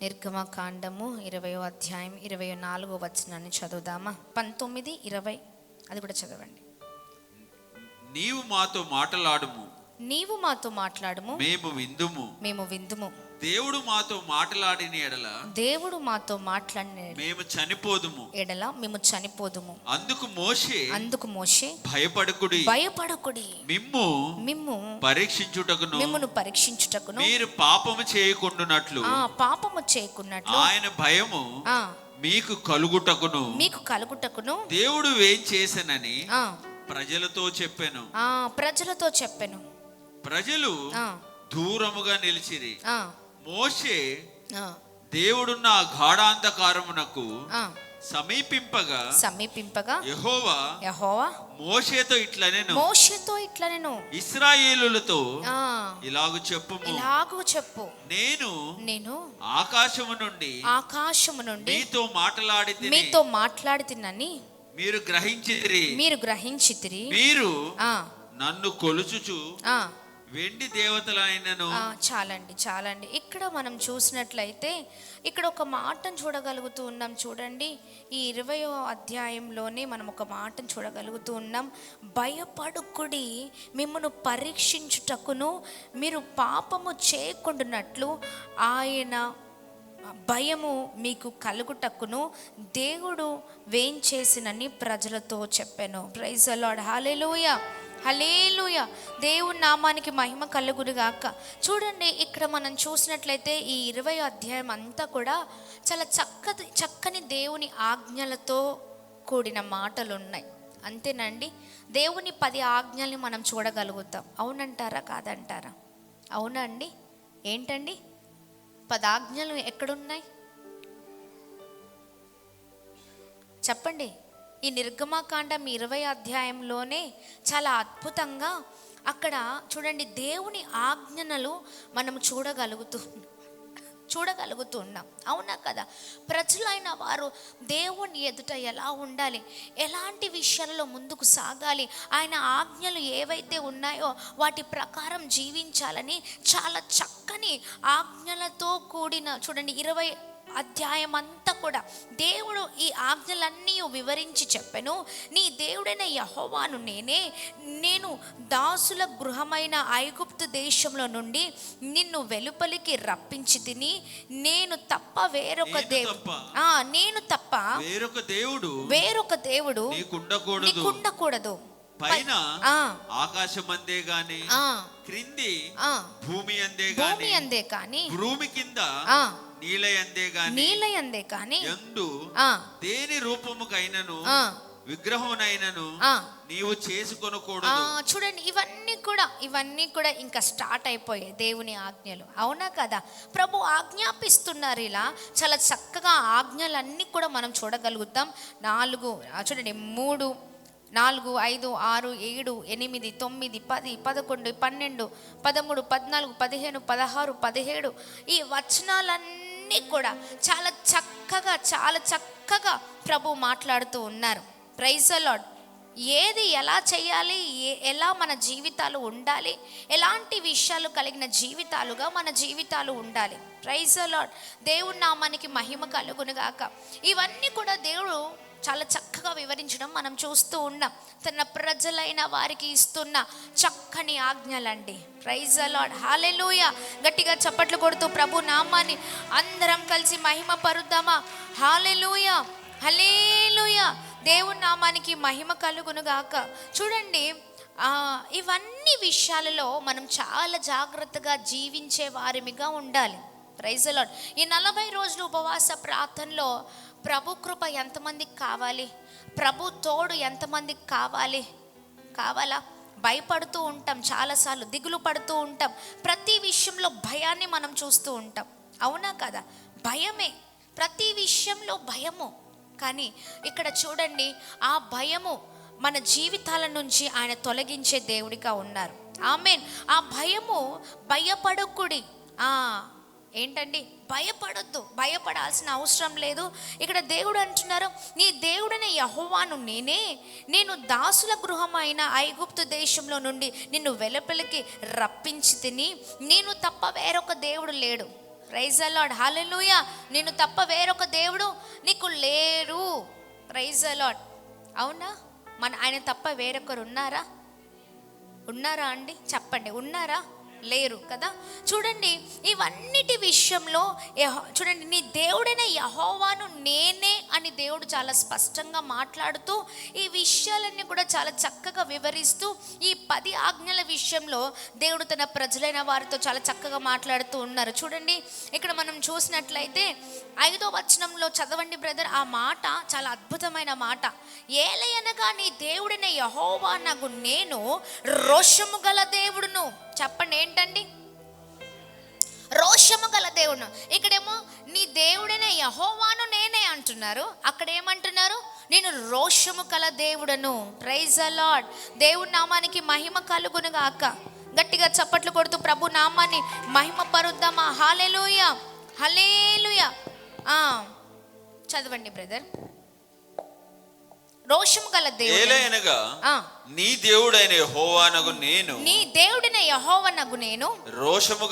నిర్గమకాండము 20వ అధ్యాయం 24వ వచనాన్ని చదువుదామా? 19, 20 అది కూడా చదవండి. నీవు మాతో మాట్లాడుము, నీవు మాతో మాట్లాడుము, మేము విందుము. దేవుడు మాతో మాట్లాడిన ఎడల, దేవుడు మాతో మాట్లాడిన మేము చనిపోదుము ఎడల మేము చనిపోదుము. అందుకు మోషే భయపడకుడి మిమ్ము పరీక్షించుటకును మీరు పాపము చేయకుండునట్లు ఆయన భయము మీకు కలుగుటకును దేవుడు ఏం చేసెనని ప్రజలతో చెప్పెను. ప్రజలు దూరముగా నిలిచిరి. మోషే దేవుడున్న గాఢాంధకారమునకు సమీపింపగా యెహోవా మోషేతో ఇట్లనెను, ఇశ్రాయేలులతో ఇలాగు చెప్పు, నేను ఆకాశము నుండి మీతో మాట్లాడితినని మీరు గ్రహించితిరి. మీరు నన్ను కొలుచుచు వెండి దేవతలైనను. చాలండి. ఇక్కడ మనం చూసినట్లయితే ఇక్కడ ఒక మాటను చూడగలుగుతూ ఉన్నాం. చూడండి, ఈ 20వ అధ్యాయంలోనే మనం ఒక మాటను చూడగలుగుతూ ఉన్నాం. భయపడుకుడి, మిమ్మును పరీక్షించుటకును మీరు పాపము చేయకుండానట్లు ఆయన భయము మీకు కలుగుటకును దేవుడు వేంచేసినని ప్రజలతో చెప్పాను. Praise the lord. Hallelujah, hallelujah. దేవుని నామానికి మహిమ కలుగునుగాక. చూడండి, ఇక్కడ మనం చూసినట్లయితే ఈ 20వ అధ్యాయం అంతా కూడా చాలా చక్కని దేవుని ఆజ్ఞలతో కూడిన మాటలు ఉన్నాయి. అంతేనండి, దేవుని 10 ఆజ్ఞల్ని మనం చూడగలుగుతాం. అవునంటారా కాదంటారా? అవునా అండి? ఏంటండి 10 ఆజ్ఞలు ఎక్కడున్నాయి చెప్పండి. ఈ నిర్గమకాండం 20వ అధ్యాయంలోనే చాలా అద్భుతంగా అక్కడ చూడండి, దేవుని ఆజ్ఞలు మనం చూడగలుగుతున్నాం. అవునా కదా? ప్రజలైన వారు దేవుని ఎదుట ఎలా ఉండాలి, ఎలాంటి విషయాలలో ముందుకు సాగాలి, ఆయన ఆజ్ఞలు ఏవైతే ఉన్నాయో వాటి ప్రకారం జీవించాలని చాలా చక్కని ఆజ్ఞలతో కూడిన చూడండి 20వ అధ్యాయం అంతా కూడా దేవుడు ఈ ఆజ్ఞలన్నీ వివరించి చెప్పెను. నీ దేవుడైన యెహోవాను నేను దాసుల గృహమైన ఐగుప్తు దేశంలో నుండి నిన్ను వెలుపలికి రప్పించి తిని నేను తప్ప వేరొక దేవుడు నీకుండకూడదు. పైన ఆకాశమందే గాని క్రింది భూమి అందే గాని భూమి కింద నీలయందే గాని ఎందు దేని రూపముకైనను విగ్రహమునైనను నీవు చేసుకొనకూడదు. చూడండి, ఇవన్నీ కూడా ఇంకా స్టార్ట్ అయిపోయాయి దేవుని ఆజ్ఞలు. అవునా కదా? ప్రభు ఆజ్ఞాపిస్తున్నారు. ఇలా చాలా చక్కగా ఆజ్ఞలన్నీ కూడా మనం చూడగలుగుతాం. 4 చూడండి, 3, 4, 5, 6, 7, 8, 9, 10, 11, 12, 13, 14, 15, 16, 17 ఈ వచనాలన్నీ కూడా చాలా చక్కగా ప్రభు మాట్లాడుతూ ఉన్నారు. Praise the Lord. ఏది ఎలా చేయాలి, ఎలా మన జీవితాలు ఉండాలి, ఎలాంటి విషయాలు కలిగిన జీవితాలుగా మన జీవితాలు ఉండాలి. Praise the Lord. దేవుని నామానికి మహిమ కలుగునుగాక. ఇవన్నీ కూడా దేవుడు చాలా చక్కగా వివరించడం మనం చూస్తూ ఉన్నాం. తన ప్రజలైన వారికి ఇస్తున్న చక్కని ఆజ్ఞలండి. Praise the lord. హల్లెలూయా. గట్టిగా చప్పట్లు కొడుతూ ప్రభు నామాన్ని అందరం కలిసి మహిమ పరుద్దామా? హల్లెలూయా, హల్లెలూయా. దేవుని నామానికి మహిమ కలుగునుగాక. చూడండి, ఇవన్నీ విషయాలలో మనం చాలా జాగ్రత్తగా జీవించే వారిగా ఉండాలి. Praise the lord. ఈ 40 రోజులు ఉపవాస ప్రార్థనలో ప్రభు కృప ఎంతమందికి కావాలి? ప్రభు తోడు ఎంతమందికి కావాలా? భయపడుతూ ఉంటాం, చాలాసార్లు దిగులు పడుతూ ఉంటాం, ప్రతి విషయంలో భయాన్ని మనం చూస్తూ ఉంటాం. అవునా కదా? భయమే, ప్రతి విషయంలో భయము. కానీ ఇక్కడ చూడండి, ఆ భయము మన జీవితాల నుంచి ఆయన తొలగించే దేవుడిగా ఉన్నారు. ఆమేన్. ఆ భయము భయపడకుడి. ఏంటండి? భయపడొద్దు, భయపడాల్సిన అవసరం లేదు. ఇక్కడ దేవుడు అంటున్నారు, నీ దేవుడైన యెహోవాను నేను దాసుల గృహమైన ఐగుప్తు దేశంలో నుండి నిన్ను వెలుపలికి రప్పించి తిని నేను తప్ప వేరొక దేవుడు లేడు. Praise the Lord, hallelujah. నిన్ను తప్ప వేరొక దేవుడు నీకు లేరు. Praise the Lord. అవునా? ఆయన తప్ప వేరొకరు ఉన్నారా అండి? చెప్పండి, ఉన్నారా? లేరు కదా. చూడండి, ఇవన్నిటి విషయంలో చూడండి, నీ దేవుడైన యెహోవాను నేనే అని దేవుడు చాలా స్పష్టంగా మాట్లాడుతూ ఈ విషయాలన్నీ కూడా చాలా చక్కగా వివరిస్తూ ఈ 10 ఆజ్ఞల విషయంలో దేవుడు తన ప్రజలైన వారితో చాలా చక్కగా మాట్లాడుతూ ఉన్నారు. చూడండి, ఇక్కడ మనం చూసినట్లయితే 5వ వచనంలో చదవండి బ్రదర్. ఆ మాట చాలా అద్భుతమైన మాట. ఏలయనగా నీ దేవుడైన యెహోవా నగు నేను రోషము గల దేవుడును. చెప్పండి, ఏంటండి? రోషము గల దేవుడు. ఇక్కడేమో నీ దేవుడైన యెహోవాను నేనే అంటున్నారు, అక్కడ ఏమంటున్నారు? నేను రోషము గల దేవుడను. Praise the Lord. దేవుడి నామానికి మహిమ కలుగును గాక. గట్టిగా చప్పట్లు కొడుతూ ప్రభు నామాన్ని మహిమ పరుద్దామా? హల్లెలూయా, హల్లెలూయా. చదవండి బ్రదర్. రోషము గల దేవుడు. ఏలయనగా నీ దేవుడైన యెహోవానగు నేను, నీ దేవుడైన యెహోవానగు నేను రోషము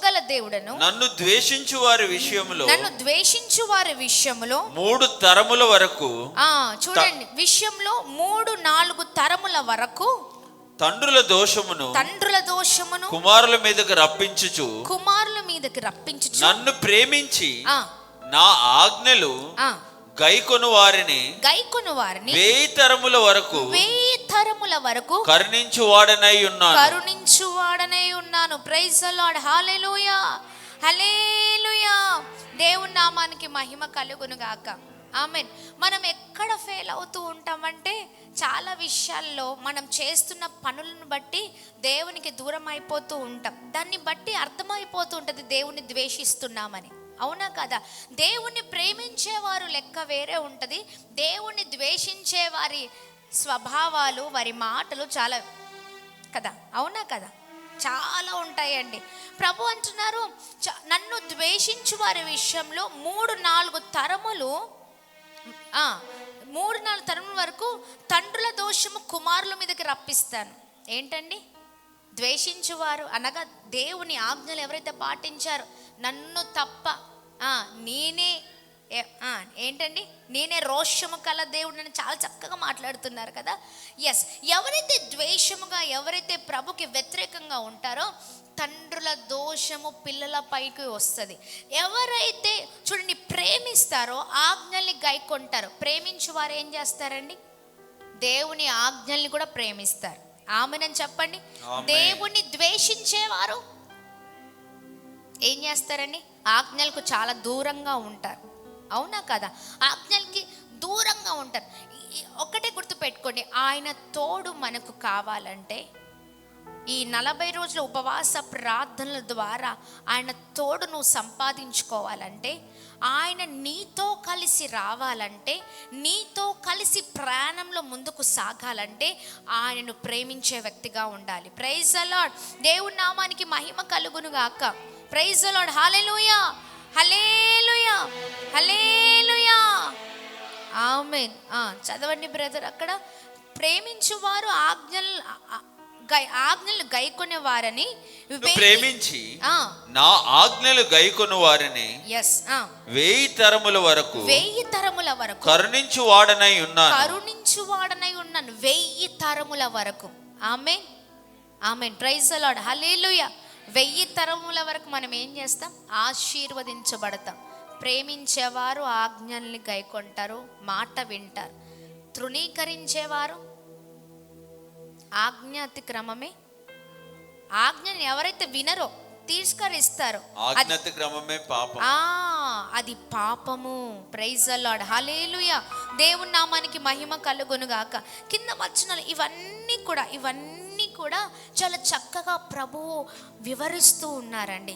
గల దేవుడను. నన్ను ద్వేషించు వారి విషయములో 3 తరముల వరకు, చూడండి, విషయంలో 3-4 తరముల వరకు తండ్రుల దోషమును కుమారుల మీదకి రప్పించుచు నన్ను ప్రేమించి నా ఆజ్ఞలు గైకొను వారిని 1000 తరముల వరకు కరుణించు వాడనై ఉన్నాను. Praise the Lord, hallelujah, hallelujah. దేవుని నామానికి మహిమ కలుగును గాక. ఆమేన్. మనం ఎక్కడ ఫెయిల్ అవుతూ ఉంటామంటే చాలా విషయాల్లో మనం చేస్తున్న పనులను బట్టి దేవునికి దూరం అయిపోతూ ఉంటాం. దాన్ని బట్టి అర్థమైపోతూ ఉంటుంది దేవుని ద్వేషిస్తున్నామని. అవునా కదా? దేవుణ్ణి ప్రేమించేవారు లెక్క వేరే ఉంటుంది. దేవుణ్ణి ద్వేషించే వారి స్వభావాలు, వారి మాటలు చాలా కదా. అవునా కదా? చాలా ఉంటాయండి. ప్రభు అంటున్నారు, నన్ను ద్వేషించు వారి విషయంలో 3-4 తరములు 3-4 తరముల వరకు తండ్రుల దోషము కుమారుల మీదకి రప్పిస్తాను. ఏంటండి? ద్వేషించువారు అనగా దేవుని ఆజ్ఞలు ఎవరైతే పాటించారో, నన్ను తప్ప నేనే ఏంటండి, నేనే రోషము కల దేవుడిని చాలా చక్కగా మాట్లాడుతున్నారు కదా. ఎస్, ఎవరైతే ద్వేషముగా, ఎవరైతే ప్రభుకి వ్యతిరేకంగా ఉంటారో తండ్రుల దోషము పిల్లల పైకి వస్తుంది. ఎవరైతే చూడండి ప్రేమిస్తారో ఆజ్ఞల్ని గైకొంటారో, ప్రేమించు వారు ఏం చేస్తారండి? దేవుని ఆజ్ఞల్ని కూడా ప్రేమిస్తారు. ఆమెనని చెప్పండి. దేవుణ్ణి ద్వేషించేవారు ఏం చేస్తారండి? ఆజ్ఞలకు చాలా దూరంగా ఉంటారు. అవునా కదా? ఆజ్ఞలకి దూరంగా ఉంటారు. ఒక్కటే గుర్తుపెట్టుకోండి, ఆయన తోడు మనకు కావాలంటే ఈ 40 రోజుల ఉపవాస ప్రార్థనల ద్వారా ఆయన తోడు నువ్వు సంపాదించుకోవాలంటే, ఆయన నీతో కలిసి రావాలంటే, నీతో కలిసి ప్రయాణంలో ముందుకు సాగాలంటే ఆయనను ప్రేమించే వ్యక్తిగా ఉండాలి. Praise the Lord. దేవుని నామానికి మహిమ కలుగును గాక. Praise the Lord, hallelujah, hallelujah, hallelujah. Amen. చదవండి బ్రదర్. అక్కడ ప్రేమించువారు ఆజ్ఞలు గైకొనే వారని ప్రేమించి నా ఆజ్ఞలు గైకొను వారిని 1000 తరముల వరకు కరుణించు వాడనై ఉన్నాను. 1000 తరముల వరకు. ఆమేన్, ఆమేన్. ప్రైజ్ ద లార్డ్, హల్లెలూయా. 1000 తరముల వరకు మనం ఏం చేస్తాం? ఆశీర్వదించబడతాం. ప్రేమించేవారు ఆజ్ఞల్ని గైకొంటారు, మాట వింటారు. తృణీకరించేవారు ఆజ్ఞ అతిక్రమమే. ఆజ్ఞని ఎవరైతే వినరో, తిరస్కరిస్తారో, అతిక్రమమే పాపం. అది పాపము. Praise the Lord, hallelujah. దేవుని నామానికి మహిమ కలుగును గాక. కింద వచనాలు ఇవన్నీ కూడా చాలా చక్కగా ప్రభువు వివరిస్తూ ఉన్నారండి.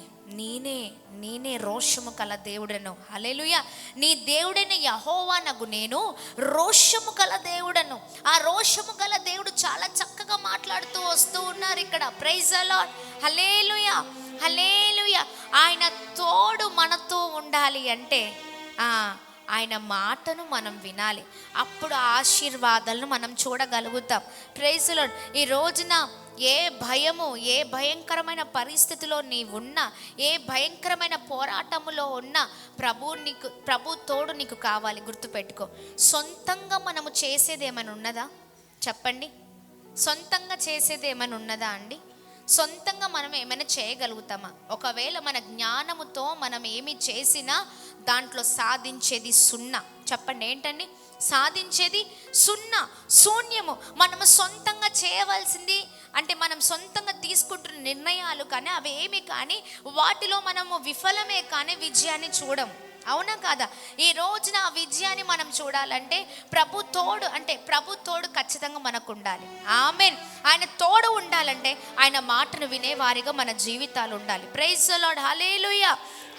నేనే రోషము కల దేవుడను. హల్లెలూయా. నీ దేవుడైన యెహోవా నగు నేను రోషము కల దేవుడను. ఆ రోషము గల దేవుడు చాలా చక్కగా మాట్లాడుతూ వస్తూ ఉన్నారు ఇక్కడ. ప్రైజ్ ద లార్డ్, హల్లెలూయా, హల్లెలూయా. ఆయన తోడు మనతో ఉండాలి అంటే ఆయన మాటను మనం వినాలి. అప్పుడు ఆశీర్వాదాలను మనం చూడగలుగుతాం. Praise the lord. ఈ రోజున ఏ భయము, ఏ భయంకరమైన పరిస్థితిలో నీవున్నా, ఏ భయంకరమైన పోరాటములో ఉన్నా ప్రభు తోడు నీకు కావాలి. గుర్తుపెట్టుకో. సొంతంగా మనము చేసేది ఏమైనా ఉన్నదా చెప్పండి? సొంతంగా చేసేది ఏమైనా ఉన్నదా అండి? సొంతంగా మనం ఏమైనా చేయగలుగుతామా? ఒకవేళ మన జ్ఞానముతో మనం ఏమి చేసినా దాంట్లో సాధించేది సున్నా. చెప్పండి, ఏంటండి సాధించేది? సున్నా, శూన్యము. మనము సొంతంగా చేయవలసింది అంటే మనం సొంతంగా తీసుకుంటున్న నిర్ణయాలు కానీ అవి ఏమి కానీ వాటిలో మనము విఫలమే కానీ విజయాన్ని చూడము. అవునా కాదా? ఈ రోజున ఆ విజయాన్ని మనం చూడాలంటే ప్రభు తోడు ఖచ్చితంగా మనకు ఉండాలి. ఆమేన్. ఆయన తోడు ఉండాలంటే ఆయన మాటను వినేవారిగా మన జీవితాలు ఉండాలి. Praise the lord. Hallelujah,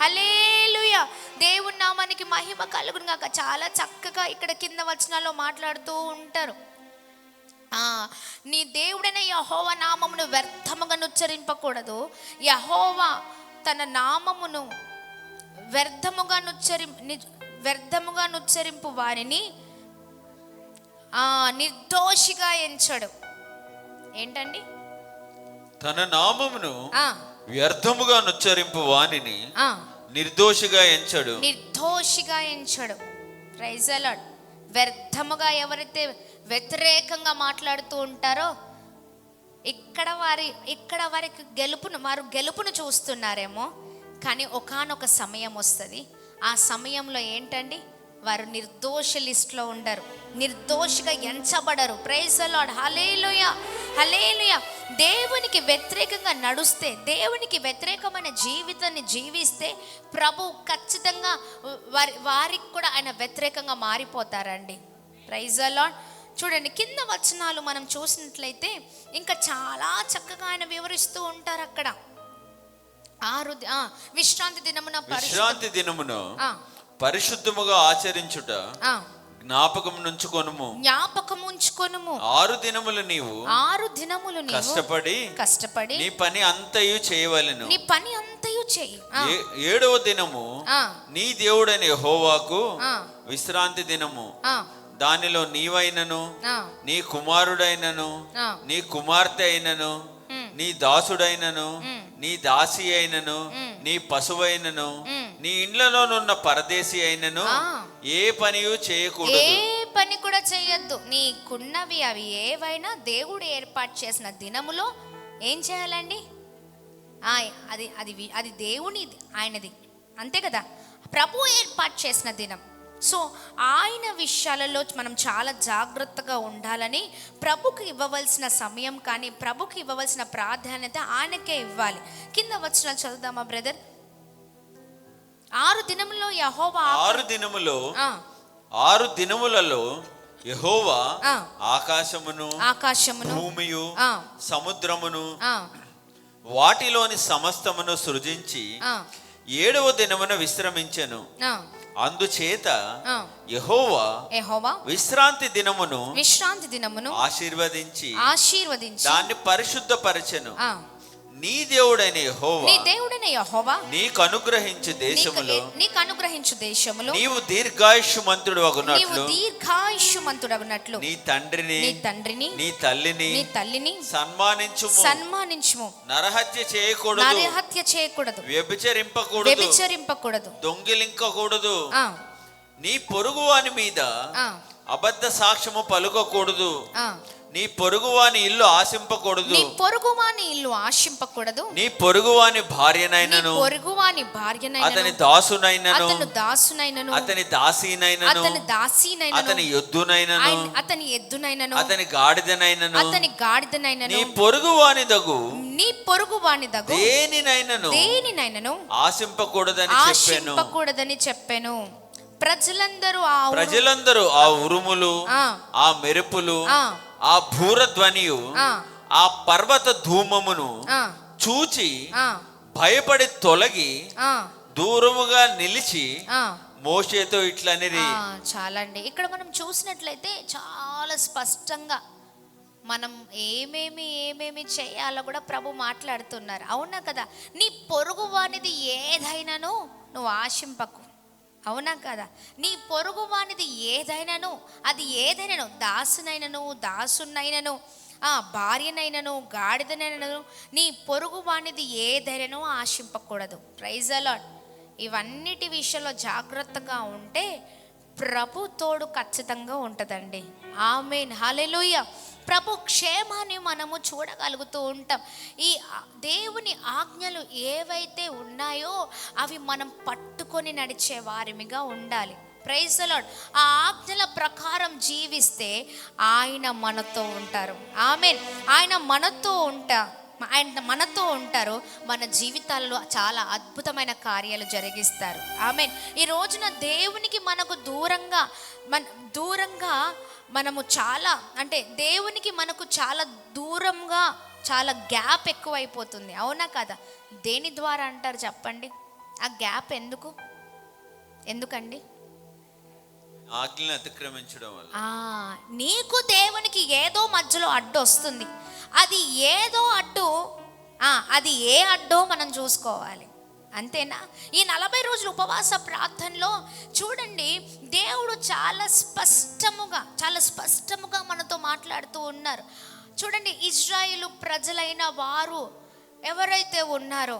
hallelujah. దేవుని నామానికి మహిమ కలుగును గాక. చాలా చక్కగా ఇక్కడ కింద వచనాల్లో మాట్లాడుతూ ఉంటారు. నీ దేవుడైన యెహోవా నామమును వ్యర్థముగా ఉచ్చరింపకూడదు. యెహోవా తన నామమును వ్యర్థముగా నుచ్చరింపు వారిని నిర్దోషిగా ఎంచడు. ఏంటండి? తన నామమును వ్యర్థముగా నుచ్చరింపు వానిని నిర్దోషిగా ఎంచడు. Praise the lord. వ్యర్థముగా ఎవరైతే వ్యతిరేకంగా మాట్లాడుతూ ఉంటారో ఇక్కడ వారికి గెలుపును చూస్తున్నారేమో, కానీ ఒకానొక సమయం వస్తుంది. ఆ సమయంలో ఏంటండి? వారు నిర్దోష లిస్ట్లో ఉండరు, నిర్దోషిగా ఎంచబడరు. Praise the lord. Hallelujah, hallelujah. దేవునికి వ్యతిరేకంగా నడుస్తే, దేవునికి వ్యతిరేకమైన జీవితాన్ని జీవిస్తే ప్రభు ఖచ్చితంగా వారికి కూడా ఆయన వ్యతిరేకంగా మారిపోతారండి. Praise the lord. చూడండి, కింద వచనాలు మనం చూసినట్లయితే ఇంకా చాలా చక్కగా ఆయన వివరిస్తూ ఉంటారు అక్కడ. విశ్రాంతి దినమున పరిశుద్ధముగా ఆచరించుట జ్ఞాపకం ఉంచుకొనుము. 6 దినములు నీవు కష్టపడి నీ పని అంతయు చేయవలెను. చెయ్యి. 7వ దినము నీ దేవుడైన యెహోవాకు విశ్రాంతి దినము. దానిలో నీవైనను, నీ కుమారుడైనను, నీ కుమార్తె అయినను, నీ దాసుడైనను, నీ దాసి అయినను, నీ పశువైనను, నీ ఇండ్లలోనున్న పరదేశి అయినను ఏ పనియు చేయకూడదు. ఏ పని కూడా చేయొద్దు. నీకున్నవి అవి ఏవైనా దేవుడు ఏర్పాటు చేసిన దినములో ఏం చేయాలండి? అది దేవునిది, ఆయనది, అంతే కదా. ప్రభు ఏర్పాటు చేసిన దినం. సో ఆయన విషయాలలో మనం చాలా జాగ్రత్తగా ఉండాలని, ప్రభుకి ఇవ్వవలసిన సమయం కానీ ప్రభుకి ఇవ్వవలసిన ప్రాధాన్యత ఆయనకే ఇవ్వాలి. కింద వచనాలు చదువుదామా బ్రదర్? 6 దినములలో యెహోవా 6 దినములలో యెహోవా ఆకాశమును భూమియు సముద్రమును వాటిలోని సమస్తమును సృజించి 7వ దినమున విశ్రమించెను. అందుచేత యెహోవా విశ్రాంతి దినమును ఆశీర్వదించి దాన్ని పరిశుద్ధపరచెను. నీ దేవుడైన యెహోవా నీకు అనుగ్రహించు దేశములో నీవు దీర్ఘాయుష్మంతుడు అగునట్లు నీ తండ్రిని నీ తల్లిని సన్మానించుము. నరహత్య చేయకూడదు, వ్యభిచరింపకూడదు, దొంగిలించకూడదు, నీ పొరుగువాని మీద అబద్ధ సాక్ష్యము పలుకకూడదు, నీ పొరుగువాని ఇల్లు ఆశింపకూడదు, నీ పొరుగువాని భార్యనైనను అతని దాసునైనను అతని దాసీనైనను అతని ఎద్దునైనను అతని గాడిదనైనను నీ పొరుగువాని దగు దేనినైనను ఆశింపకూడదని చెప్పెను. ప్రజలందరూ ఆ ఉరుములు, ఆ మెరుపులు, ఆ భూరధ్వనియు, ఆ పర్వత ధూమమును చూచి భయపడి తొలగి దూరముగా నిలిచి మోషేతో ఇట్లనిరి. చాలా అండి. ఇక్కడ మనం చూసినట్లయితే చాలా స్పష్టంగా మనం ఏమేమి చేయాలో కూడా ప్రభు మాట్లాడుతున్నారు. అవునా కదా? నీ పొరుగు వానిది ఏదైనాను నువ్వు ఆశింపకు. అవునా కదా? నీ పొరుగు వానిది ఏదైనాను, అది ఏదైనాను, దాసునైనను భార్యనైనను గాడిదనైనను, నీ పొరుగు వానిది ఏదైనాను ఆశింపకూడదు. Praise the lord. ఇవన్నిటి విషయంలో జాగ్రత్తగా ఉంటే ప్రభు తోడు ఖచ్చితంగా ఉంటుందండి. ఆమేన్, హల్లెలూయా. ప్రభు క్షేమాన్ని మనము చూడగలుగుతూ ఉంటాం. ఈ దేవుని ఆజ్ఞలు ఏవైతే ఉన్నాయో అవి మనం పట్టుకొని నడిచే వారిమిగా ఉండాలి. Praise the Lord. ఆ ఆజ్ఞల ప్రకారం జీవిస్తే ఆయన మనతో ఉంటారు. ఆమేన్. ఆయన మనతో ఉంటారు. మన జీవితాలలో చాలా అద్భుతమైన కార్యాలు జరిగిస్తారు. ఆమేన్. ఈ రోజున దేవునికి మనకు దూరంగా మనము చాలా, అంటే దేవునికి మనకు చాలా దూరంగా, చాలా గ్యాప్ ఎక్కువైపోతుంది. అవునా కదా? దేని ద్వారా అంటారు చెప్పండి? ఆ గ్యాప్ ఎందుకండి? ఆజ్ఞలను అతిక్రమించడం వల్ల. నీకు దేవునికి ఏదో మధ్యలో అడ్డు వస్తుంది. అది ఏదో అడ్డు, అది ఏ అడ్డో మనం చూసుకోవాలి. అంతేనా? ఈ 40 రోజుల ఉపవాస ప్రార్థనలో చూడండి, దేవుడు చాలా స్పష్టముగా మనతో మాట్లాడుతూ ఉన్నారు. చూడండి, ఇజ్రాయేలు ప్రజలైన వారు ఎవరైతే ఉన్నారో,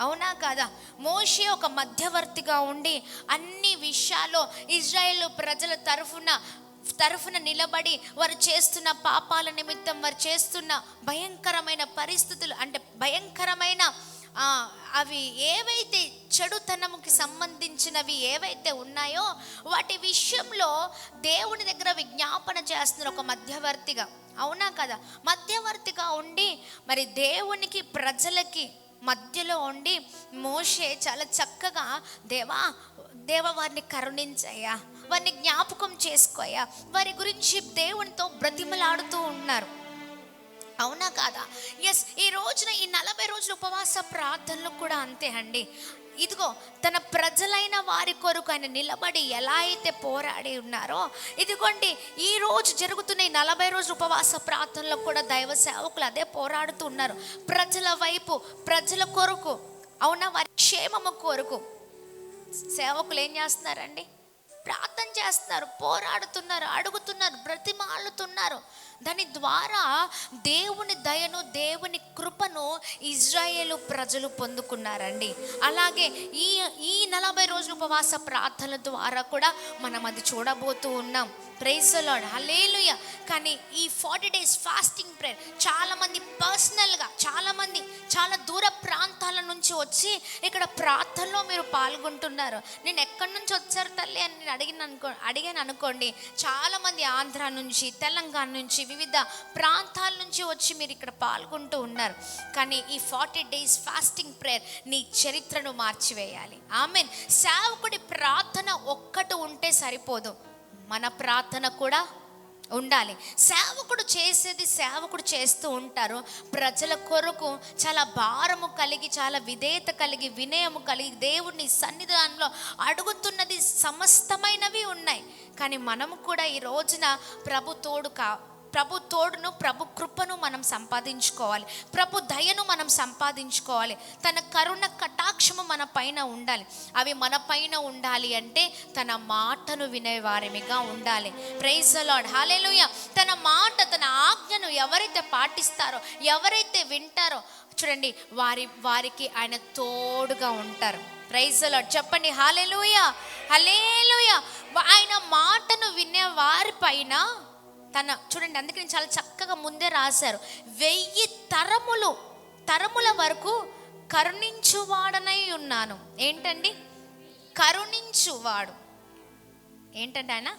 అవునా కదా, మోషే ఒక మధ్యవర్తిగా ఉండి అన్ని విషయాల్లో ఇజ్రాయేలు ప్రజల తరఫున నిలబడి వారు చేస్తున్న పాపాల నిమిత్తం, వారు చేస్తున్న భయంకరమైన పరిస్థితులు, అంటే భయంకరమైన అవి ఏవైతే చెడుతనముకి సంబంధించినవి ఏవైతే ఉన్నాయో వాటి విషయంలో దేవుని దగ్గర విజ్ఞాపన చేస్తున్నారు ఒక మధ్యవర్తిగా. అవునా కదా? మధ్యవర్తిగా ఉండి మరి దేవునికి ప్రజలకి మధ్యలో ఉండి మోషే చాలా చక్కగా దేవా వారిని కరుణించయ్యా, వారిని జ్ఞాపకం చేసుకోయా, వారి గురించి దేవునితో బ్రతిమలాడుతూ ఉన్నారు. అవునా కాదా? ఎస్. ఈ రోజున ఈ 40 రోజుల ఉపవాస ప్రార్థనలు కూడా అంతే అండి. ఇదిగో తన ప్రజలైన వారి కొరకు ఆయన నిలబడి ఎలా అయితే పోరాడి ఉన్నారో, ఇదిగోండి ఈ రోజు జరుగుతున్న ఈ 40 రోజుల ఉపవాస ప్రార్థనలో కూడా దైవ సేవకులు అదే పోరాడుతూ ఉన్నారు. ప్రజల వైపు, ప్రజల కొరకు, అవునా, వారి క్షేమము కొరకు సేవకులు ఏం చేస్తున్నారండి? ప్రార్థన చేస్తున్నారు, పోరాడుతున్నారు, అడుగుతున్నారు, బ్రతిమాలుతున్నారు. దాని ద్వారా దేవుని దయను, దేవుని కృపను ఇజ్రాయేలు ప్రజలు పొందుకున్నారండి. అలాగే ఈ 40 రోజుల ఉపవాస ప్రార్థనల ద్వారా కూడా మనం అది చూడబోతూ ఉన్నాం. ప్రైజ్ ద లార్డ్, హల్లెలూయా. కానీ ఈ 40 days ఫాస్టింగ్ ప్రేయర్ చాలామంది పర్సనల్గా, చాలామంది చాలా దూర ప్రాంతాల నుంచి వచ్చి ఇక్కడ ప్రార్థనలో మీరు పాల్గొంటున్నారు. నేను ఎక్కడి నుంచి వచ్చారు తల్లి అని నేను అడిగాను అనుకోండి, చాలామంది ఆంధ్ర నుంచి, తెలంగాణ నుంచి, వివిధ ప్రాంతాల నుంచి వచ్చి మీరు ఇక్కడ పాల్గొంటూ ఉన్నారు. కానీ ఈ 40 days ఫాస్టింగ్ ప్రేయర్ నీ చరిత్రను మార్చివేయాలి. ఆమేన్. సేవకుడి ప్రార్థన ఒక్కటి ఉంటే సరిపోదు, మన ప్రార్థన కూడా ఉండాలి. సేవకుడు చేసేది సేవకుడు చేస్తూ ఉంటారు. ప్రజల కొరకు చాలా భారము కలిగి, చాలా విధేయత కలిగి, వినయము కలిగి దేవుని సన్నిధానంలో అడుగుతున్నది సమస్తమైనవి ఉన్నాయి. కానీ మనము కూడా ఈ రోజున ప్రభు తోడును, ప్రభు కృపను మనం సంపాదించుకోవాలి. ప్రభు దయను మనం సంపాదించుకోవాలి. తన కరుణ కటాక్షము మన పైన ఉండాలి. అవి మన పైన ఉండాలి అంటే తన మాటను వినేవారిమిగా ఉండాలి. ప్రైజ్ ద లార్డ్, హల్లెలూయా. తన మాట, తన ఆజ్ఞను ఎవరైతే పాటిస్తారో, ఎవరైతే వింటారో, చూడండి వారికి ఆయన తోడుగా ఉంటారు. Praise the Lord. చెప్పండి హల్లెలూయా, హల్లెలూయా. ఆయన మాటను వినే వారి పైన చూడండి, అందుకే నేను చాలా చక్కగా ముందే రాశారు, 1000 తరముల వరకు కరుణించువాడనై ఉన్నాను. ఏంటండి కరుణించువాడు? ఏంటంటే ఆయన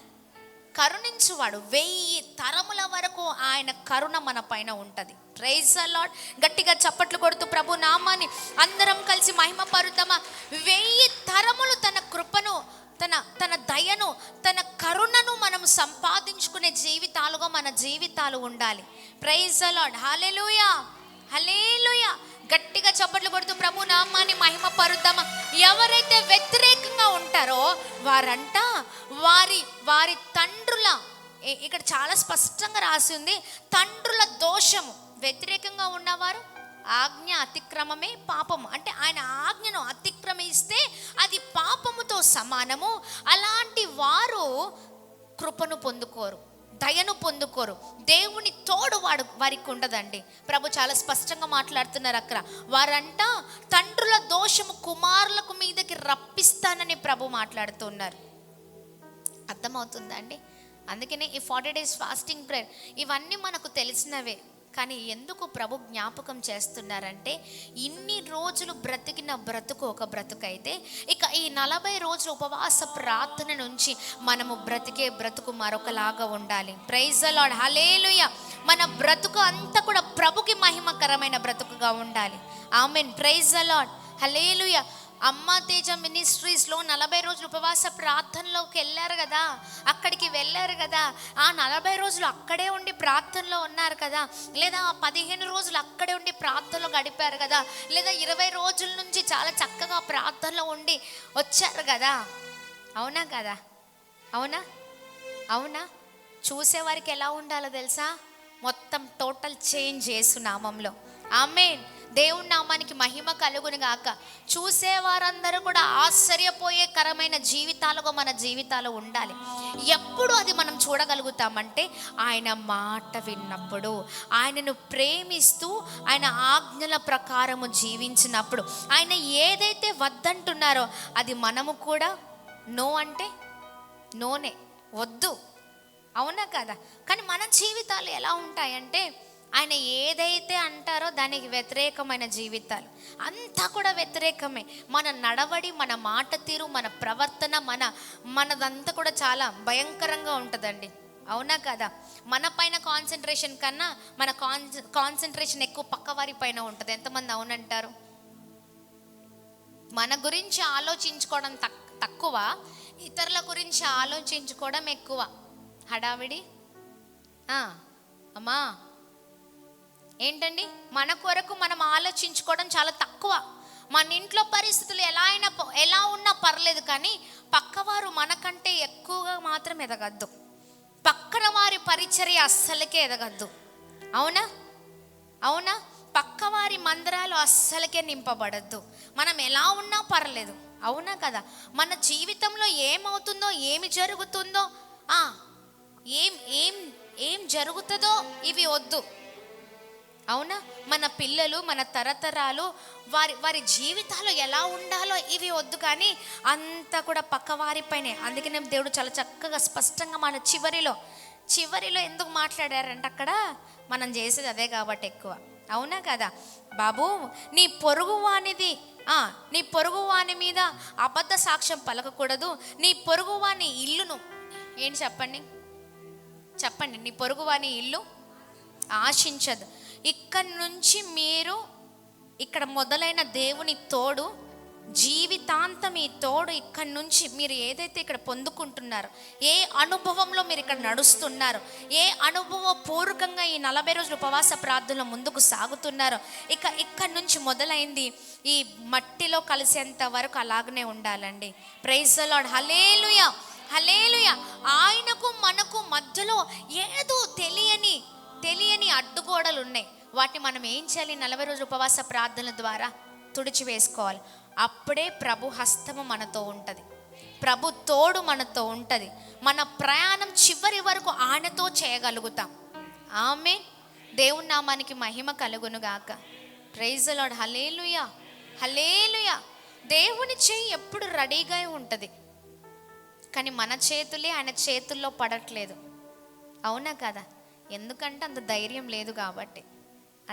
కరుణించువాడు. 1000 తరముల వరకు ఆయన కరుణ మన పైన ఉంటుంది. Praise the Lord. గట్టిగా చప్పట్లు కొడుతూ ప్రభు నామాన్ని అందరం కలిసి మహిమ పరుద్దామా. 1000 తరములు తన కృపను, తన దయను, తన కరుణను మనం సంపాదించుకునే జీవితాలుగా మన జీవితాలు ఉండాలి. Praise the Lord, hallelujah, hallelujah. గట్టిగా చప్పట్లు కొడుతూ ప్రభు నామాన్ని మహిమ పరుద్దామా. ఎవరైతే వ్యతిరేకంగా ఉంటారో వారంట వారి తండ్రుల, ఇక్కడ చాలా స్పష్టంగా రాసి ఉంది, తండ్రుల దోషము. వ్యతిరేకంగా ఉన్నవారు ఆజ్ఞ అతిక్రమమే పాపము. అంటే ఆయన ఆజ్ఞను అతిక్రమిస్తే అది పాపముతో సమానము. అలాంటి వారు కృపను పొందుకోరు, దయను పొందుకోరు. దేవుని తోడు వారికి ఉండదండి. ప్రభు చాలా స్పష్టంగా మాట్లాడుతున్నారు అక్కడ. వారంట తండ్రుల దోషము కుమారులకు మీదకి రప్పిస్తానని ప్రభు మాట్లాడుతున్నారు. అర్థమవుతుందా అండి? అందుకనే ఈ 40 days ఫాస్టింగ్ ప్రేయర్ ఇవన్నీ మనకు తెలిసినవే. కానీ ఎందుకు ప్రభు జ్ఞాపకం చేస్తున్నారంటే, ఇన్ని రోజులు బ్రతికిన బ్రతుకు ఒక బ్రతుకు అయితే, ఇక ఈ 40 రోజుల ఉపవాస ప్రార్థన నుంచి మనము బ్రతికే బ్రతుకు మరొకలాగా ఉండాలి. ప్రైజ్ ద లార్డ్, హల్లెలూయా. మన బ్రతుకు అంతా కూడా ప్రభుకి మహిమకరమైన బ్రతుకుగా ఉండాలి. ఆమేన్, ప్రైజ్ ద లార్డ్, హల్లెలూయా. అమ్మ తేజ మినిస్ట్రీస్లో 40 రోజులు ఉపవాస ప్రార్థనలోకి వెళ్ళారు కదా, అక్కడికి వెళ్ళారు కదా. ఆ 40 రోజులు అక్కడే ఉండి ప్రార్థనలో ఉన్నారు కదా, లేదా 15 రోజులు అక్కడే ఉండి ప్రార్థనలో గడిపారు కదా, లేదా 20 రోజుల నుంచి చాలా చక్కగా ప్రార్థనలో ఉండి వచ్చారు కదా. అవునా కదా? అవునా? అవునా? చూసేవారికి ఎలా ఉండాలో తెలుసా? మొత్తం టోటల్ చేంజ్ యేసు నామంలో. ఆమేన్. దేవుని నామానికి మహిమ కలుగును గాక. చూసేవారందరూ కూడా ఆశ్చర్యపోయే కరమైన జీవితాలుగా మన జీవితాలు ఉండాలి. ఎప్పుడు అది మనం చూడగలుగుతామంటే, ఆయన మాట విన్నప్పుడు, ఆయనను ప్రేమిస్తూ ఆయన ఆజ్ఞల ప్రకారము జీవించినప్పుడు. ఆయన ఏదైతే వద్దంటున్నారో అది మనము కూడా నో అంటే నోనే, వద్దు. అవునా కదా? కానీ మన జీవితాలు ఎలా ఉంటాయంటే, ఆయన ఏదైతే అంటారో దానికి వ్యతిరేకమైన జీవితాలు, అంతా కూడా వ్యతిరేకమే. మన నడవడి, మన మాట తీరు, మన ప్రవర్తన, మనదంతా కూడా చాలా భయంకరంగా ఉంటుందండి. అవునా కదా? మన పైన కాన్సన్ట్రేషన్ కన్నా మన కాన్సన్ట్రేషన్ ఎక్కువ పక్కవారి పైన ఉంటుంది. ఎంతమంది అవునంటారు? మన గురించి ఆలోచించుకోవడం తక్కువ, ఇతరుల గురించి ఆలోచించుకోవడం ఎక్కువ. హడావిడి. అమ్మా ఏంటండి, మన కొరకు మనం ఆలోచించుకోవడం చాలా తక్కువ. మన ఇంట్లో పరిస్థితులు ఎలా ఉన్నా పర్లేదు, కానీ పక్కవారు మనకంటే ఎక్కువగా మాత్రం ఎదగద్దు. పక్కన వారి పరిచర్య అస్సలకే ఎదగద్దు. అవునా? అవునా? పక్కవారి మందిరాలు అస్సలకే నింపబడద్దు. మనం ఎలా ఉన్నా పర్లేదు. అవునా కదా? మన జీవితంలో ఏమవుతుందో, ఏమి జరుగుతుందో, ఏం జరుగుతుందో ఇవి వద్దు. అవునా? మన పిల్లలు, మన తరతరాలు, వారి జీవితాలు ఎలా ఉండాలో ఇవి వద్దు. కానీ అంతా కూడా పక్కవారిపైనే. అందుకనే దేవుడు చాలా చక్కగా స్పష్టంగా మన చివరిలో ఎందుకు మాట్లాడారంటే, అక్కడ మనం చేసేది అదే కాబట్టి ఎక్కువ. అవునా కదా? బాబు, నీ పొరుగువాని మీద అబద్ధ సాక్ష్యం పలకకూడదు. నీ పొరుగువాని ఇల్లును ఏంటి చెప్పండి, నీ పొరుగువాని ఇల్లు ఆశించదు. ఇక్కడ నుంచి మీరు, ఇక్కడ మొదలైన దేవుని తోడు జీవితాంతం, ఈ తోడు ఇక్కడ నుంచి మీరు ఏదైతే ఇక్కడ పొందుకుంటున్నారో, ఏ అనుభవంలో మీరు ఇక్కడ నడుస్తున్నారో, ఏ అనుభవపూర్వకంగా ఈ 40 రోజుల ఉపవాస ప్రార్థనలో ముందుకు సాగుతున్నారో, ఇక్కడ నుంచి మొదలైంది ఈ మట్టిలో కలిసేంత వరకు అలాగనే ఉండాలండి. ప్రైజ్ ద లార్డ్, హల్లెలూయా, హల్లెలూయా. ఆయనకు మనకు మధ్యలో ఏదో తెలియని అడ్డుగోడలు ఉన్నాయి. వాటిని మనం ఏం చేయాలి? 40 రోజుల ఉపవాస ప్రార్థనల ద్వారా తుడిచివేసుకోవాలి. అప్పుడే ప్రభు హస్తము మనతో ఉంటుంది, ప్రభు తోడు మనతో ఉంటుంది. మన ప్రయాణం చివరి వరకు ఆయనతో చేయగలుగుతాం. ఆమేన్. దేవుని నామానికి మహిమ కలుగును గాక. Praise the Lord, hallelujah, hallelujah. దేవుని చేయి ఎప్పుడు రెడీగా ఉంటుంది, కానీ మన చేతులే ఆయన చేతుల్లో పడట్లేదు. అవునా కదా? ఎందుకంటే అంత ధైర్యం లేదు కాబట్టి.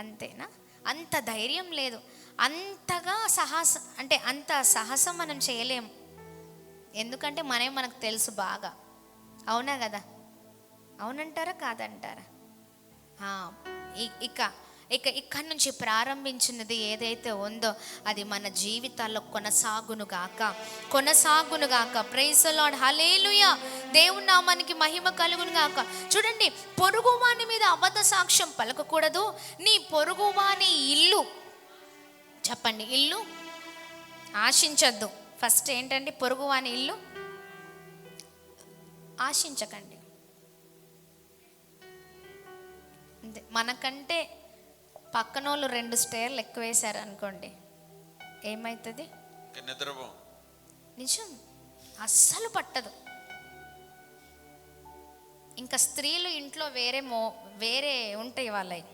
అంతేనా? అంత ధైర్యం లేదు, అంతగా అంత సాహసం మనం చేయలేము. ఎందుకంటే మనకు తెలుసు బాగా. అవునా కదా? అవునంటారా కాదంటారా? ఇక్కడ నుంచి ప్రారంభించినది ఏదైతే ఉందో అది మన జీవితాల్లో కొనసాగునుగాక. Praise the Lord, hallelujah. దేవుని నామానికి మహిమ కలుగునుగాక. చూడండి, పొరుగువాని మీద అబద్ధ సాక్ష్యం పలకకూడదు. నీ పొరుగువాని ఇల్లు, చెప్పండి, ఇల్లు ఆశించద్దు. ఫస్ట్ ఏంటండి? పొరుగువాని ఇల్లు ఆశించకండి. మనకంటే పక్కన వాళ్ళు 2 స్టేర్లు ఎక్కువ వేశారు అనుకోండి, ఏమవుతుంది? ఇంకా నిద్రపో. నిజం, అస్సలు పట్టదు. ఇంకా స్త్రీలు ఇంట్లో వేరే ఉంటాయి వాళ్ళవి,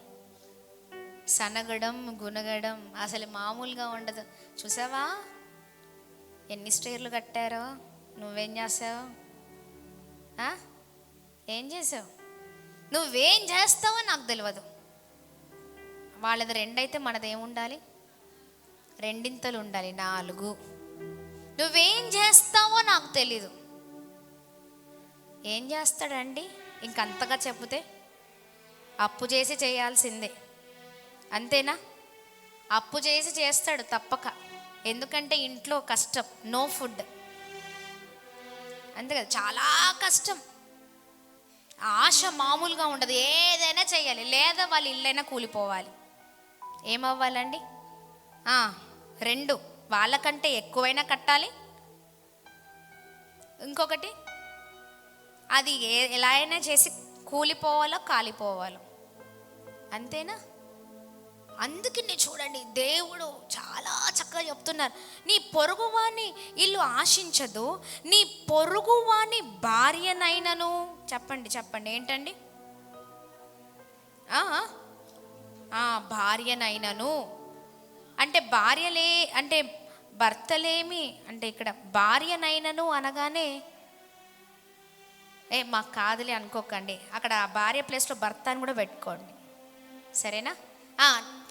సనగడం గునగడం అసలు మామూలుగా ఉండదు. చూసావా ఎన్ని స్టేర్లు కట్టారో, నువ్వేం చేసావు? ఏం చేసావు? నువ్వేం చేస్తావో నాకు తెలియదు. వాళ్ళది 2 అయితే మనది ఏముండాలి? 2 ఉండాలి, 4. నువ్వేం చేస్తావో నాకు తెలీదు. ఏం చేస్తాడండి? ఇంకంతగా చెప్తే అప్పు చేసి చేయాల్సిందే, అంతేనా? అప్పు చేసి చేస్తాడు తప్పక, ఎందుకంటే ఇంట్లో కష్టం, నో ఫుడ్, అంతే కదా, చాలా కష్టం. ఆశ మామూలుగా ఉండదు, ఏదైనా చేయాలి, లేదా వాళ్ళ ఇల్లైనా కూలిపోవాలి. ఏమవ్వాలండి? 2 వాళ్ళకంటే ఎక్కువైనా కట్టాలి, ఇంకొకటి అది ఎలా అయినా చేసి కూలిపోవాలో కాలిపోవాలో, అంతేనా? అందుకని చూడండి, దేవుడు చాలా చక్కగా చెప్తున్నారు, నీ పొరుగువాని ఇల్లు ఆశించదు, నీ పొరుగువాని భార్యనైనను. చెప్పండి చెప్పండి, ఏంటండి? భార్యనైనను అంటే అంటే భర్తలేమి అంటే ఇక్కడ భార్యనైనను అనగానే మాకు కాదులే అనుకోకండి, అక్కడ భార్య ప్లేస్లో భర్త అని కూడా పెట్టుకోండి, సరేనా?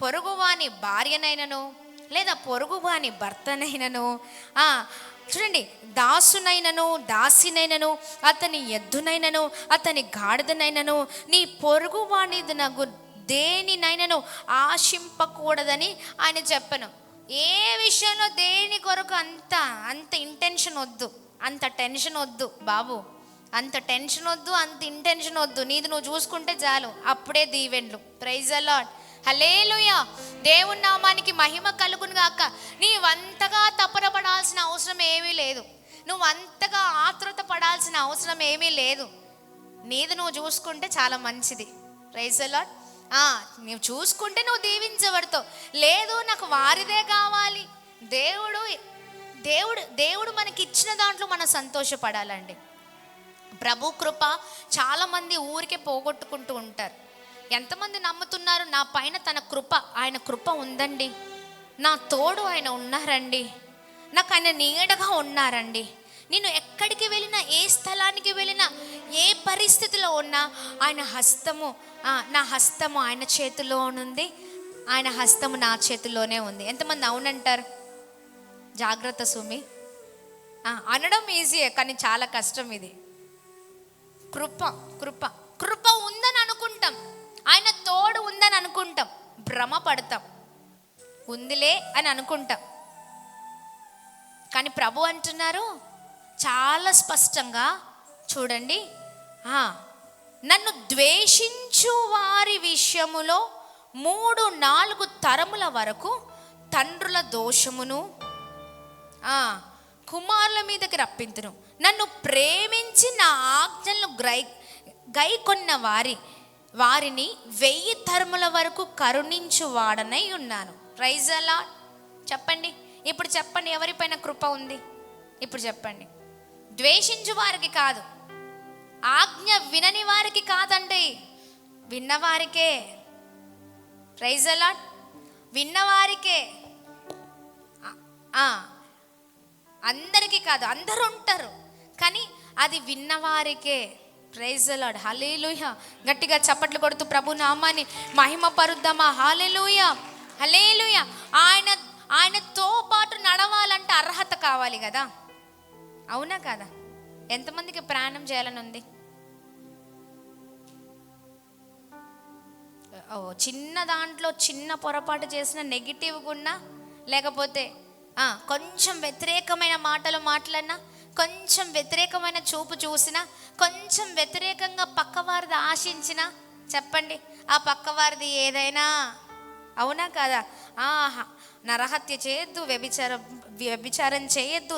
పొరుగువాని భార్యనైనను లేదా పొరుగువాని భర్తనైనను, చూడండి, దాసునైనను దాసినైనను అతని ఎద్దునైనను అతని గాడిదనైనను నీ పొరుగువానిది నాకు దేనినైనను ఆశింపకూడదని ఆయన చెప్పను. ఏ విషయంలో దేని కొరకు అంత ఇంటెన్షన్ వద్దు, అంత టెన్షన్ వద్దు బాబు, అంత టెన్షన్ వద్దు, అంత ఇంటెన్షన్ వద్దు. నీది నువ్వు చూసుకుంటే చాలు, అప్పుడే దీవెన్లు. Praise the lord, hallelujah. దేవుని నామానికి మహిమ కలుగును గాక. నీవంతగా తపన పడాల్సిన అవసరం ఏమీ లేదు, నువ్వు అంతగా ఆతృత పడాల్సిన అవసరం ఏమీ లేదు. నీది నువ్వు చూసుకుంటే చాలా మంచిది. Praise the Lord. నువ్వు చూసుకుంటే నువ్వు దీవించబడతావు. లేదు నాకు వారిదే కావాలి, దేవుడు మనకి ఇచ్చిన దాంట్లో మనం సంతోషపడాలండి. ప్రభు కృప చాలామంది ఊరికే పోగొట్టుకుంటూ ఉంటారు. ఎంతమంది నమ్ముతున్నారు నా పైన ఆయన కృప ఉందండి, నా తోడు ఆయన ఉన్నారండి, నాకు ఆయన నీడగా ఉన్నారండి. నేను ఎక్కడికి వెళ్ళినా, ఏ స్థలానికి వెళ్ళినా, ఏ పరిస్థితిలో ఉన్నా ఆయన హస్తము, నా హస్తము ఆయన చేతిలో ఉంది, ఆయన హస్తము నా చేతిలోనే ఉంది. ఎంతమంది అవునంటారు? జాగ్రత్త సుమి, అనడం ఈజీయే కానీ చాలా కష్టం ఇది. కృప కృప కృప ఉందని అనుకుంటాం, ఆయన తోడు ఉందని అనుకుంటాం, భ్రమ పడతాం, ఉందిలే అని అనుకుంటాం. కానీ ప్రభు అంటున్నారు చాలా స్పష్టంగా, చూడండి, నన్ను ద్వేషించు వారి విషయములో 3-4 తరముల వరకు తండ్రుల దోషమును కుమారుల మీదకి రప్పింతును. నన్ను ప్రేమించి నా ఆజ్ఞలను గైకొన్న వారిని 1000 తరముల వరకు కరుణించువాడనై ఉన్నాను. Praise the Lord. చెప్పండి ఇప్పుడు, చెప్పండి ఎవరిపైన కృప ఉంది? ఇప్పుడు చెప్పండి. ద్వేషించు వారికి కాదు, ఆజ్ఞ వినని వారికి కాదండి, విన్నవారికే. Praise the lord. విన్నవారికే, అందరికీ కాదు, అందరూ ఉంటారు కానీ అది విన్నవారికే. Praise the lord, hallelujah. గట్టిగా చప్పట్లు కొడుతూ ప్రభు నామాన్ని మహిమ పరుద్దామా. హల్లెలూయా హల్లెలూయా. ఆయనతో పాటు నడవాలంటే అర్హత కావాలి కదా, అవునా కదా? ఎంతమందికి ప్రయాణం చేయాలని ఉంది? చిన్న దాంట్లో చిన్న పొరపాటు చేసిన నెగిటివ్గా ఉన్నా, లేకపోతే కొంచెం వ్యతిరేకమైన మాటలు మాట్లాడినా, కొంచెం వ్యతిరేకమైన చూపు చూసినా, కొంచెం వ్యతిరేకంగా పక్కవారిది ఆశించినా, చెప్పండి ఆ పక్కవారిది ఏదైనా, అవునా కదా? నరహత్య చేయొద్దు, వ్యభిచారం చేయొద్దు,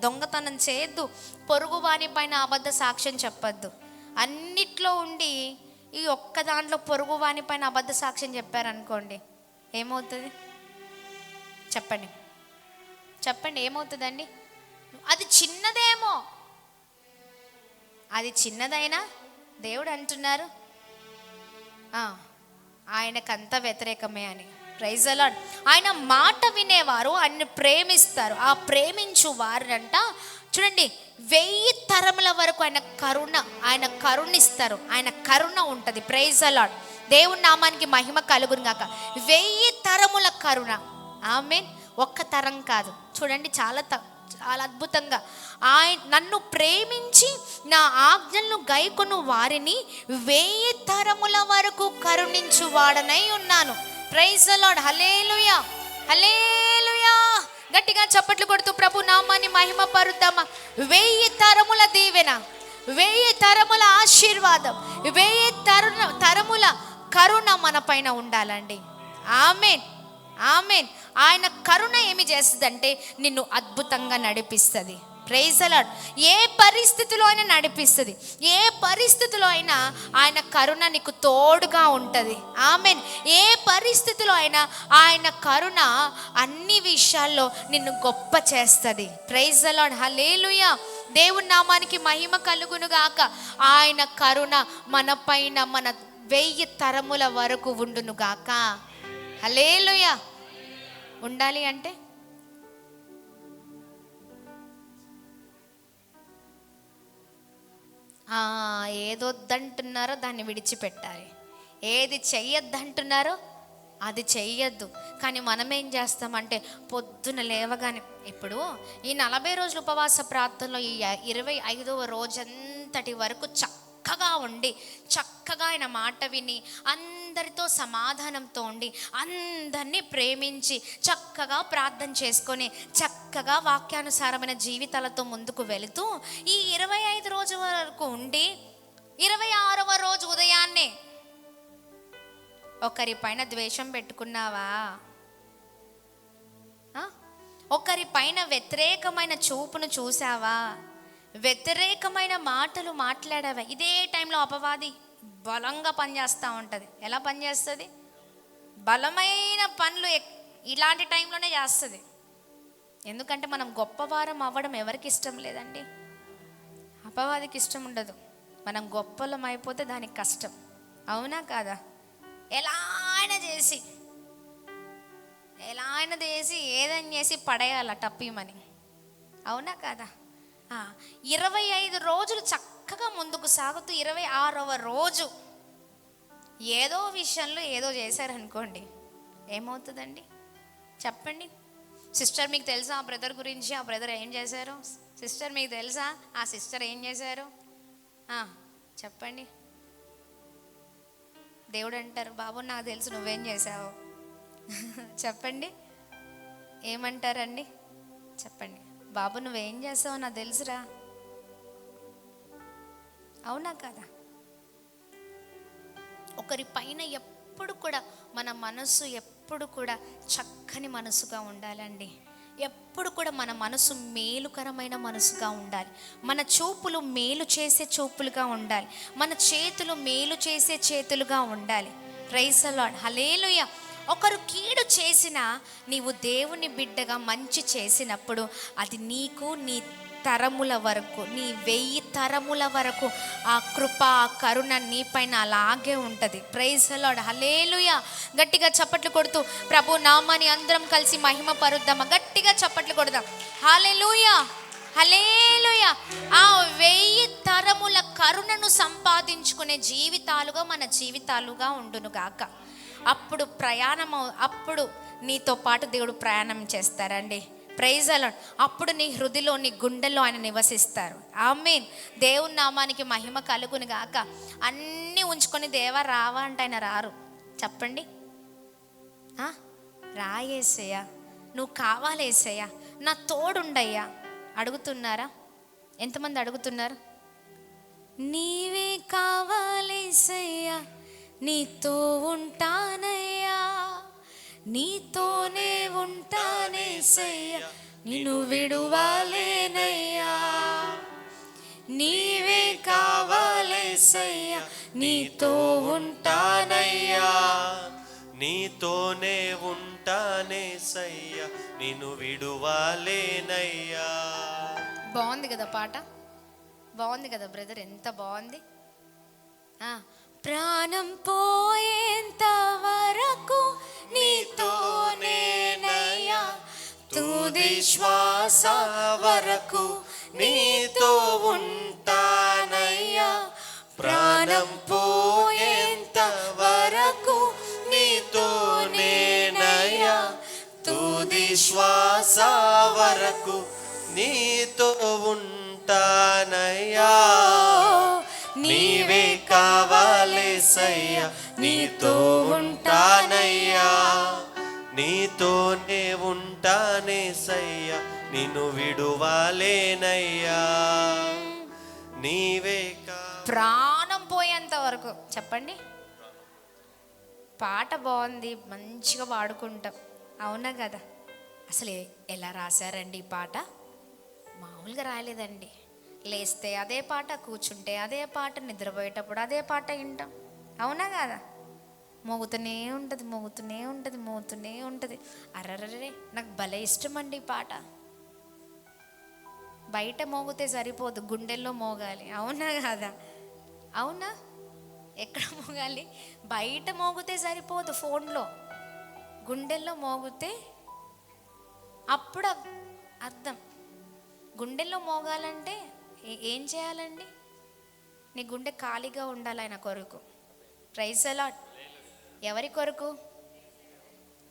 దొంగతనం చేయొద్దు, పొరుగు వారి పైన అబద్ధ సాక్ష్యం చెప్పొద్దు. అన్నిట్లో ఉండి ఈ ఒక్క దాంట్లో పొరుగు వాని పైన అబద్ధ సాక్ష్యం చెప్పారనుకోండి, ఏమవుతుంది? చెప్పండి చెప్పండి, ఏమవుతుందండి? అది చిన్నదేమో, అది చిన్నదైనా దేవుడు అంటున్నారు ఆయనకంత వ్యతిరేకమే అని. Praise the Lord. ఆయన మాట వినేవారు ఆయన్ని ప్రేమిస్తారు. ఆ ప్రేమించు వారంట చూడండి 1000 తరముల వరకు ఆయన కరుణిస్తారు. ఆయన కరుణ ఉంటుంది. Praise the Lord. దేవుని నామానికి మహిమ కలుగును గాక. 1000 తరముల కరుణ. ఆమేన్. ఒక్క తరం కాదు. చూడండి చాలా అద్భుతంగా నన్ను ప్రేమించి నా ఆజ్ఞలను గైకొను వారిని 1000 తరముల వరకు కరుణించు వాడనై ఉన్నాను. Praise the lord. Hallelujah hallelujah. గట్టిగా చప్పట్లు కొడుతూ ప్రభు నామాన్ని మహిమ పరుద్దామా. 1000 తరముల దీవెన, 1000 తరముల ఆశీర్వాదం, 1000 తరముల కరుణ మన పైన ఉండాలండి. ఆమేన్ ఆమేన్. ఆయన కరుణ ఏమి చేస్తుందంటే నిన్ను అద్భుతంగా నడిపిస్తుంది. Praise the lord. ఏ పరిస్థితిలో అయినా నడిపిస్తుంది. ఏ పరిస్థితిలో అయినా ఆయన కరుణ నీకు తోడుగా ఉంటుంది. ఆమేన్. ఏ పరిస్థితిలో అయినా ఆయన కరుణ అన్ని విషయాల్లో నిన్ను గొప్ప చేస్తుంది. Praise the lord. హల్లెలూయా. దేవుని నామానికి మహిమ కలుగును గాక. ఆయన కరుణ మన పైన మన 1000 తరముల వరకు ఉండును గాక. హల్లెలూయా. ఉండాలి అంటే ఏదొద్దంటున్నారో దాన్ని విడిచిపెట్టాలి. ఏది చెయ్యొద్దంటున్నారో అది చెయ్యొద్దు. కానీ మనం ఏం చేస్తామంటే పొద్దున లేవగానే, ఇప్పుడు ఈ 40 రోజుల ఉపవాస ప్రార్థనలో ఈ 25వ రోజంతటి వరకు చక్కగా ఉండి, చక్కగా ఆయన మాట విని, అందరితో సమాధానంతో ఉండి, అందరినీ ప్రేమించి, చక్కగా ప్రార్థన చేసుకొని, చక్కగా వాక్యానుసారమైన జీవితాలతో ముందుకు వెళుతూ ఈ 25 రోజుల వరకు ఉండి 26వ రోజు ఉదయాన్నే ఒకరి పైన ద్వేషం పెట్టుకున్నావా? ఒకరి పైన వ్యతిరేకమైన చూపును చూసావా? వ్యతిరేకమైన మాటలు మాట్లాడావా? ఇదే టైంలో అపవాది బలంగా పనిచేస్తూ ఉంటుంది. ఎలా పనిచేస్తుంది? బలమైన పనులు ఇలాంటి టైంలోనే చేస్తుంది. ఎందుకంటే మనం గొప్పవారం అవ్వడం ఎవరికి ఇష్టం లేదండి? అపవాదికి ఇష్టం ఉండదు. మనం గొప్పలం అయిపోతే దానికి కష్టం. అవునా కాదా? ఎలా అయినా చేసి ఏదైనా చేసి పడేయాల టప్పీమని. అవునా కాదా? 25 రోజులు చక్కగా ముందుకు సాగుతూ 26వ రోజు ఏదో విషయంలో ఏదో చేశారనుకోండి, ఏమవుతుందండి? చెప్పండి. సిస్టర్ మీకు తెలుసా ఆ బ్రదర్ గురించి? ఆ బ్రదర్ ఏం చేశారు? సిస్టర్ మీకు తెలుసా ఆ సిస్టర్ ఏం చేశారు? చెప్పండి. దేవుడు అంటారు, బాబు నాకు తెలుసు నువ్వేం చేశావు. చెప్పండి. ఏమంటారండి? చెప్పండి. బాబు నువ్వేం చేసావు నాకు తెలుసురా. అవునా కదా? ఒకరి పైన ఎప్పుడు కూడా మన మనసు ఎప్పుడు కూడా చక్కని మనసుగా ఉండాలండి. ఎప్పుడు కూడా మన మనసు మేలుకరమైన మనసుగా ఉండాలి. మన చూపులు మేలు చేసే చూపులుగా ఉండాలి. మన చేతులు మేలు చేసే చేతులుగా ఉండాలి. Praise the lord. హల్లెలూయా. ఒకరు కీడు చేసినా నీవు దేవుని బిడ్డగా మంచి చేసినప్పుడు అది నీకు నీ తరముల వరకు, నీ 1000 తరముల వరకు ఆ కృప, కరుణ నీ పైన అలాగే ఉంటుంది. Praise the lord. హల్లెలూయా. గట్టిగా చప్పట్లు కొడుతూ ప్రభు నామాన్ని అందరం కలిసి మహిమ పరుద్దామా. గట్టిగా చప్పట్లు కొడదాం. హల్లెలూయా హల్లెలూయా. ఆ 1000 తరముల కరుణను సంపాదించుకునే జీవితాలుగా మన జీవితాలుగా ఉండును గాక. అప్పుడు నీతో పాటు దేవుడు ప్రయాణం చేస్తారండి. Praise the Lord. అప్పుడు నీ హృదయలో, నీ గుండెల్లో ఆయన నివసిస్తారు. ఆమేన్. దేవుని నామానికి మహిమ కలుగును గాక. అన్నీ ఉంచుకొని దేవా రావా అంటే ఆయన రారు. చెప్పండి. రాయేసయ్యా, నువ్వు కావాలేసయ్యా, నా తోడుండయ్యా అడుగుతున్నారా? ఎంతమంది అడుగుతున్నారు? నీవే కావాలేసయ్యా, నీతో ఉంటానయ్యా, నీతోనే ఉంటానేసయ్యా, నిన్ను విడువాలేనయ్యా. నీవే కావాలేసయ్యా, నీతో ఉంటానయ్యా, నీతోనే ఉంటానేసయ్యా, నిన్ను విడువాలేనయ్యా. బాగుంది కదా పాట, బాగుంది కదా బ్రదర్, ఎంత బాగుంది. ప్రాణం పోయేంత వరకు నీతోనేనయ్యా, తుది శ్వాస వరకు నీతో ఉంటానయ్యా, ప్రాణం పోయేంత వరకు నీతోనేనయ్యా, తుది శ్వాస వరకు నీతో ఉంటానయ్యా. నీవే కావాలేసయ్యా, నీతో ఉంటానయ్యా, నీతోనే ఉంటానేసయ్యా, నిన్ను విడువాలేనయ్యా. నీవే ప్రాణం పోయేంత వరకు. చెప్పండి, పాట బాగుంది, మంచిగా పాడుకుంటాం, అవునా కదా? అసలు ఎలా రాశారండి ఈ పాట? మామూలుగా రాలేదండి. లేస్తే అదే పాట, కూర్చుంటే అదే పాట, నిద్రపోయేటప్పుడు అదే పాట వింటాం, అవునా కదా? మోగుతూనే ఉంటుంది, మోగుతూనే ఉంటుంది, మోగుతూనే ఉంటుంది. అర్రర్రే, నాకు భలే ఇష్టం అండి ఈ పాట. బయట మోగితే సరిపోదు, గుండెల్లో మోగాలి, అవునా కదా? అవునా? ఎక్కడ మోగాలి? బయట మోగితే సరిపోదు, ఫోన్లో, గుండెల్లో మోగితే అప్పుడు అర్థం. గుండెల్లో మోగాలంటే ఏం చేయాలండి? నీ గుండె ఖాళీగా ఉండాలి ఆయన కొరకు. Praise the Lord. ఎవరి కొరకు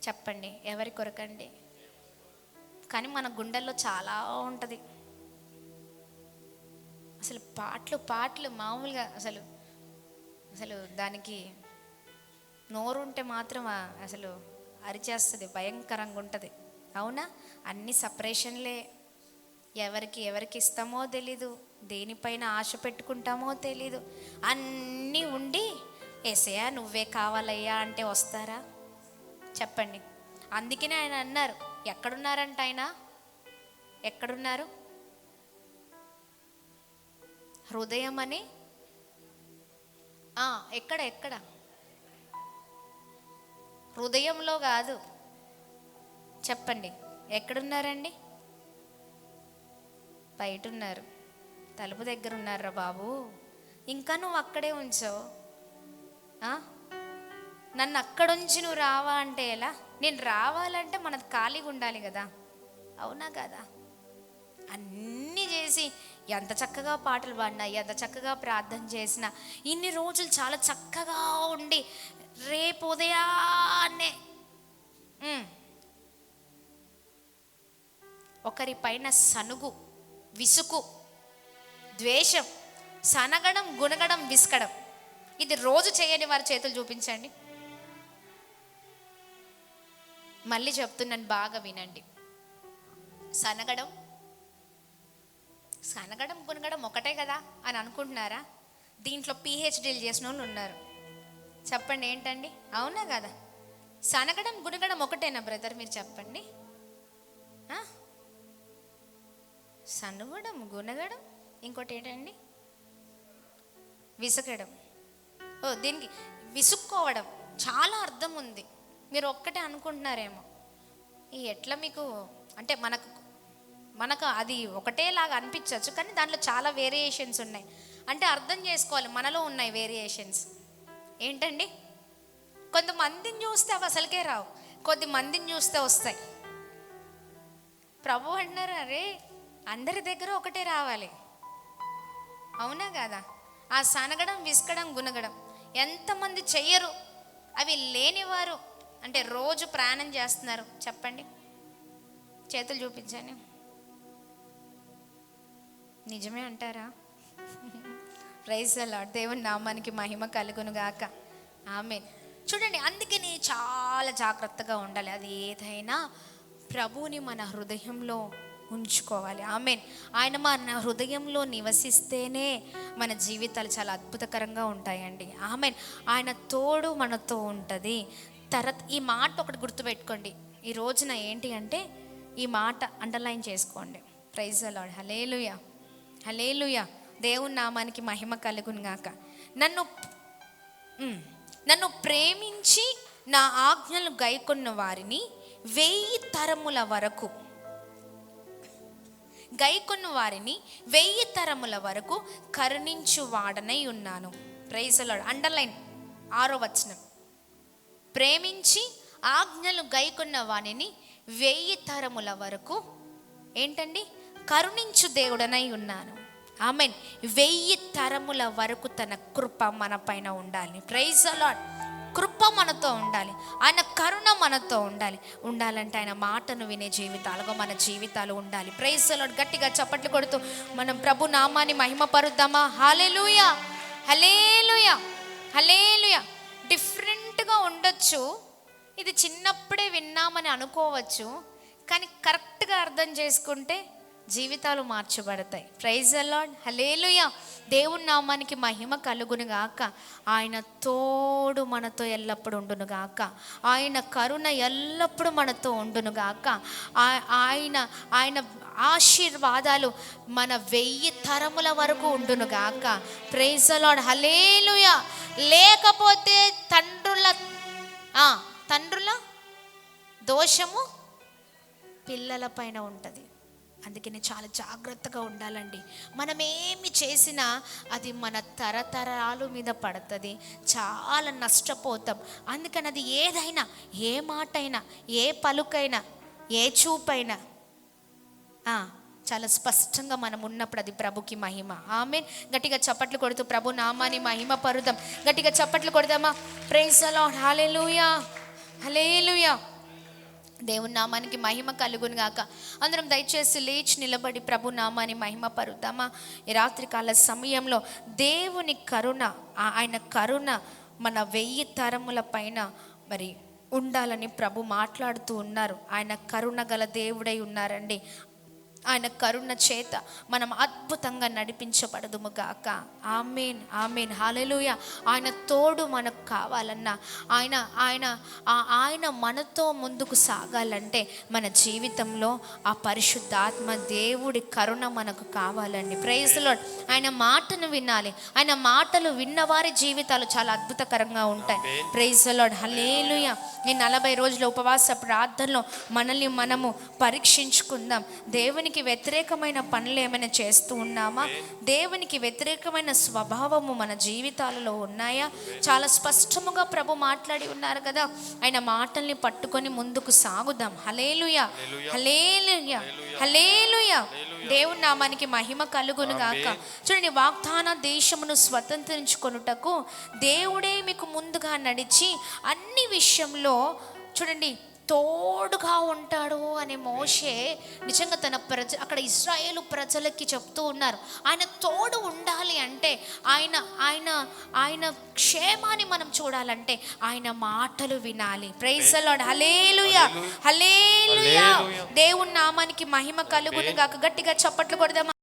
చెప్పండి? ఎవరి కొరకండి? కానీ మన గుండెల్లో చాలా ఉంటుంది. అసలు పాటలు మామూలుగా అసలు దానికి నోరుంటే మాత్రం అసలు అరిచేస్తుంది, భయంకరంగా ఉంటుంది, అవునా? అన్ని సపరేషన్లే, ఎవరికి ఇస్తామో తెలీదు, దేనిపైన ఆశ పెట్టుకుంటామో తెలీదు, అన్నీ ఉండి యేసయ్యా నువ్వే కావాలయ్యా అంటే వస్తారా? చెప్పండి. అందుకనే ఆయన అన్నారు, ఎక్కడున్నారంట ఆయన? ఎక్కడున్నారు? హృదయం అని ఎక్కడ హృదయంలో కాదు, చెప్పండి. ఎక్కడున్నారండి? బయట ఉన్నారు, తలుపు దగ్గర ఉన్నారా బాబు? ఇంకా నువ్వు అక్కడే ఉంచావు. నన్ను అక్కడుంచి నువ్వు రావా అంటే ఎలా? నేను రావాలంటే మనది ఖాళీగా ఉండాలి కదా, అవునా కదా? అన్నీ చేసి ఎంత చక్కగా పాటలు పాడినా, ఎంత చక్కగా ప్రార్థన చేసినా, ఇన్ని రోజులు చాలా చక్కగా ఉండి రేపు ఉదయాన్నే ఒకరి పైన సనుగు, విసుగు, ద్వేషం, సనగడం, గునగడం, విసకడం, ఇది రోజు చేయని వారి చేతులు చూపించండి. మళ్ళీ చెప్తున్నాను, బాగా వినండి. సనగడం, గునగడం ఒకటే కదా అని అనుకుంటున్నారా? దీంట్లో పిహెచ్డీలు చేసిన వాళ్ళు ఉన్నారు. చెప్పండి ఏంటండి, అవునా కదా? సనగడం, గునగడం ఒకటేనా బ్రదర్? మీరు చెప్పండి. సనుగడం, గునగడం, ఇంకోటి ఏంటండి? విసకడం. దీనికి విసుక్కోవడం చాలా అర్థం ఉంది. మీరు ఒక్కటే అనుకుంటున్నారేమో, ఎట్లా మీకు అంటే మనకు అది ఒకటేలాగా అనిపించవచ్చు, కానీ దాంట్లో చాలా వేరియేషన్స్ ఉన్నాయి. అంటే అర్థం చేసుకోవాలి, మనలో ఉన్నాయి వేరియేషన్స్. ఏంటండి? కొంతమందిని చూస్తే అవి అసలుకే రావు, కొద్దిమందిని చూస్తే వస్తాయి. ప్రభు అంటున్నారు, అరే అందరి దగ్గర ఒకటే రావాలి, అవునా కదా? ఆ సనగడం, విసకడం, గునగడం ఎంతమంది చెయ్యరు? అవి లేనివారు అంటే రోజు ప్రయాణం చేస్తున్నారు, చెప్పండి, చేతులు చూపించండి. నిజమే అంటారా? Praise the Lord. దేవుని నామానికి మహిమ కలుగును గాక. ఆమేన్. చూడండి, అందుకని చాలా జాగ్రత్తగా ఉండాలి. అది ఏదైనా ప్రభువుని మన హృదయంలో ఉంచుకోవాలి. ఆమేన్. ఆయన మన హృదయంలో నివసిస్తేనే మన జీవితాలు చాలా అద్భుతకరంగా ఉంటాయండి. ఆమేన్. ఆయన తోడు మనతో ఉంటుంది. ఈ మాట ఒకటి గుర్తుపెట్టుకోండి. ఈ రోజున ఏంటి అంటే ఈ మాట అండర్లైన్ చేసుకోండి. Praise the lord. Hallelujah, hallelujah. దేవుని నామానికి మహిమ కలుగును గాక. నన్ను నన్ను ప్రేమించి నా ఆజ్ఞలు గైకొన్న వారిని 1000 తరముల వరకు గైకొన్న వారిని 1000 తరముల వరకు కరుణించు వాడనై ఉన్నాను. Praise the lord. అండర్లైన్ 6వ వచనం. ప్రేమించి ఆజ్ఞలు గైకొన్న వారిని 1000 తరముల వరకు ఏంటండి? కరుణించు దేవుడనై ఉన్నాను. ఆమేన్. 1000 తరముల వరకు తన కృప మన పైన ఉండాలి. Praise the lord. కృప మనతో ఉండాలి, ఆయన కరుణ మనతో ఉండాలంటే ఆయన మాటను వినే జీవితాలుగా మన జీవితాలు ఉండాలి. Praise the Lord. గట్టిగా చప్పట్లు కొడుతూ మనం ప్రభు నామాన్ని మహిమపరుద్దామా? హల్లెలూయా, హల్లెలూయా, హల్లెలూయా. డిఫరెంట్గా ఉండొచ్చు, ఇది చిన్నప్పుడే విన్నామని అనుకోవచ్చు, కానీ కరెక్ట్గా అర్థం చేసుకుంటే జీవితాలు మార్చబడతాయి. Praise the lord. హల్లెలూయా. దేవుని నామానికి మహిమ కలుగును గాక. ఆయన తోడు మనతో ఎల్లప్పుడూ ఉండును గాక. ఆయన కరుణ ఎల్లప్పుడూ మనతో ఉండును గాక. ఆయన ఆశీర్వాదాలు మన 1000 తరముల వరకు ఉండును గాక. Praise the lord. హల్లెలూయా. లేకపోతే తండ్రుల దోషము పిల్లల పైన ఉంటుంది. అందుకని చాలా జాగ్రత్తగా ఉండాలండి. మనం ఏమి చేసినా అది మన తరతరాలు మీద పడుతుంది, చాలా నష్టపోతాం. అందుకని అది ఏదైనా, ఏ మాట అయినా, ఏ పలుకైనా, ఏ చూపైనా చాలా స్పష్టంగా మనం ఉన్నప్పుడు అది ప్రభుకి మహిమ. ఆమేన్. గట్టిగా చప్పట్లు కొడుతూ ప్రభు నామాన్ని మహిమ పరుదాం. గట్టిగా చప్పట్లు కొడదామా? Praise the lord. Hallelujah, hallelujah. దేవుని నామానికి మహిమ కలుగును గాక. అందరం దయచేసి లేచి నిలబడి ప్రభు నామాన్ని మహిమ పరుద్దామా? ఈ రాత్రికాల సమయంలో దేవుని కరుణ, ఆయన కరుణ మన 1000 తరముల పైన మరి ఉండాలని ప్రభు మాట్లాడుతూ ఉన్నారు. ఆయన కరుణ గల దేవుడై ఉన్నారండి. ఆయన కరుణ చేత మనం అద్భుతంగా నడిపించబడదుము గాక. ఆమేన్, ఆమేన్, హల్లెలూయా. ఆయన తోడు మనకు కావాలన్నా, ఆయన మనతో ముందుకు సాగాలంటే మన జీవితంలో ఆ పరిశుద్ధాత్మ దేవుడి కరుణ మనకు కావాలండి. Praise the Lord. ఆయన మాటను వినాలి. ఆయన మాటలు విన్నవారి జీవితాలు చాలా అద్భుతకరంగా ఉంటాయి. Praise the lord. హల్లెలూయా. ఈ 40 రోజుల ఉపవాస ప్రార్థనలో మనల్ని మనము పరీక్షించుకుందాం. దేవునికి వ్యతిరేకమైన పనులు ఏమైనా చేస్తూ ఉన్నామా? దేవునికి వ్యతిరేకమైన స్వభావము మన జీవితాలలో ఉన్నాయా? చాలా స్పష్టముగా ప్రభు మాట్లాడి ఉన్నారు కదా. ఆయన మాటల్ని పట్టుకొని ముందుకు సాగుదాం. హల్లెలూయా, హల్లెలూయా, హల్లెలూయా. దేవుని నామానికి మహిమ కలుగును గాక. చూడండి, వాగ్దాన దేశమును స్వతంత్రించుకొనుటకు దేవుడే మీకు ముందుగా నడిచి అన్ని విషయంలో చూడండి తోడుగా ఉంటాడు అని మోషే నిజంగా తన అక్కడ ఇశ్రాయేలు ప్రజలకి చెప్తూ ఉన్నారు. ఆయన తోడు ఉండాలి అంటే, ఆయన క్షేమాన్ని మనం చూడాలంటే ఆయన మాటలు వినాలి. Praise the lord. Hallelujah, hallelujah. దేవుని నామానికి మహిమ కలుగును గాక. గట్టిగా చప్పట్లు కొడదామా?